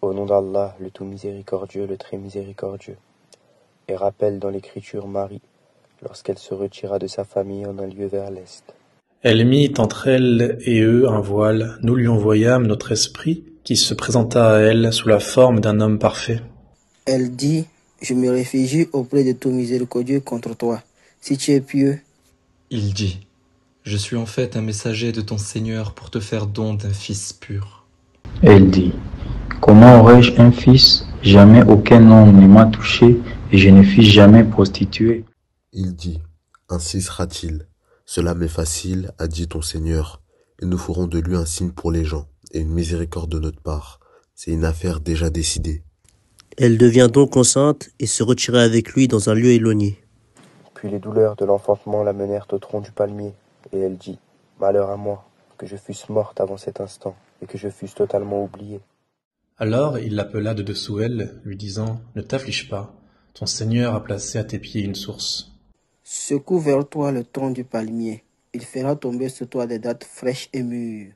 Au nom d'Allah, le tout miséricordieux, le très miséricordieux. Et rappelle dans l'écriture Marie, lorsqu'elle se retira de sa famille en un lieu vers l'est. Elle mit entre elle et eux un voile, nous lui envoyâmes notre esprit, qui se présenta à elle sous la forme d'un homme parfait. Elle dit, je me réfugie auprès de tout miséricordieux contre toi, si tu es pieux. Il dit, je suis en fait un messager de ton Seigneur pour te faire don d'un fils pur. Elle dit, comment aurais-je un fils? Jamais aucun homme ne m'a touché et je ne fus jamais prostituée. Il dit, ainsi sera-t-il. Cela m'est facile, a dit ton Seigneur, et nous ferons de lui un signe pour les gens, et une miséricorde de notre part. C'est une affaire déjà décidée. Elle devient donc enceinte et se retira avec lui dans un lieu éloigné. Puis les douleurs de l'enfantement la menèrent au tronc du palmier, et elle dit, malheur à moi, que je fusse morte avant cet instant, et que je fusse totalement oubliée. Alors il l'appela de dessous elle, lui disant, ne t'afflige pas, ton Seigneur a placé à tes pieds une source. Secoue vers toi le tronc du palmier. Il fera tomber sur toi des dattes fraîches et mûres.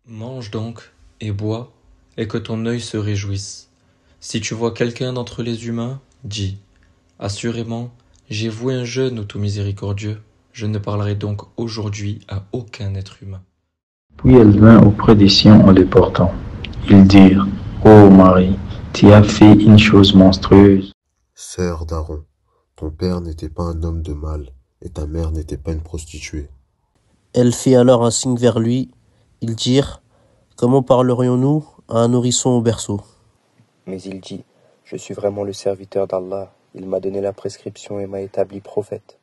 Mange donc et bois, et que ton œil se réjouisse. Si tu vois quelqu'un d'entre les humains, dis, assurément, j'ai voué un jeûne au tout miséricordieux, je ne parlerai donc aujourd'hui à aucun être humain. Puis elle vint auprès des siens en les portant. Ils dirent, ô Marie, tu as fait une chose monstrueuse. Sœur d'Aaron, ton père n'était pas un homme de mal, et ta mère n'était pas une prostituée. Elle fit alors un signe vers lui. Ils dirent, comment parlerions-nous à un nourrisson au berceau? Mais il dit, je suis vraiment le serviteur d'Allah, il m'a donné la prescription et m'a établi prophète.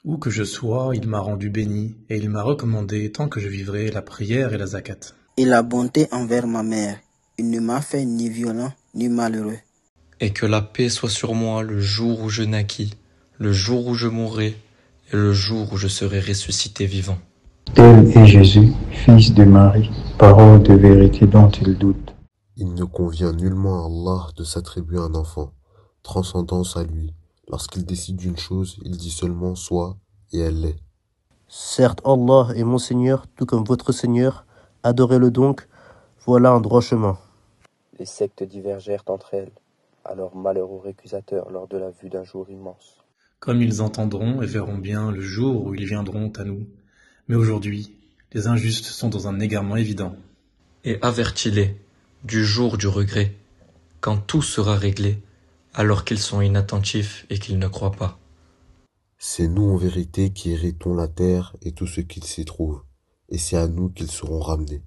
Où que je sois, il m'a rendu béni, et il m'a recommandé, tant que je vivrai, la prière et la zakat. Et la bonté envers ma mère. Il ne m'a fait ni violent ni malheureux. Et que la paix soit sur moi le jour où je naquis, le jour où je mourrai, et le jour où je serai ressuscité vivant. Tel est Jésus, fils de Marie, parole de vérité dont il doute. Il ne convient nullement à Allah de s'attribuer un enfant, transcendance à lui. Lorsqu'il décide d'une chose, il dit seulement soit, et elle l'est. Certes, Allah est mon Seigneur, tout comme votre Seigneur. Adorez-le donc, voilà un droit chemin. Les sectes divergèrent entre elles, alors malheur aux récusateurs lors de la vue d'un jour immense. Comme ils entendront et verront bien le jour où ils viendront à nous. Mais aujourd'hui, les injustes sont dans un égarement évident. Et avertis-les du jour du regret, quand tout sera réglé, alors qu'ils sont inattentifs et qu'ils ne croient pas. C'est nous en vérité qui héritons la terre et tout ce qu'il s'y trouve, et c'est à nous qu'ils seront ramenés.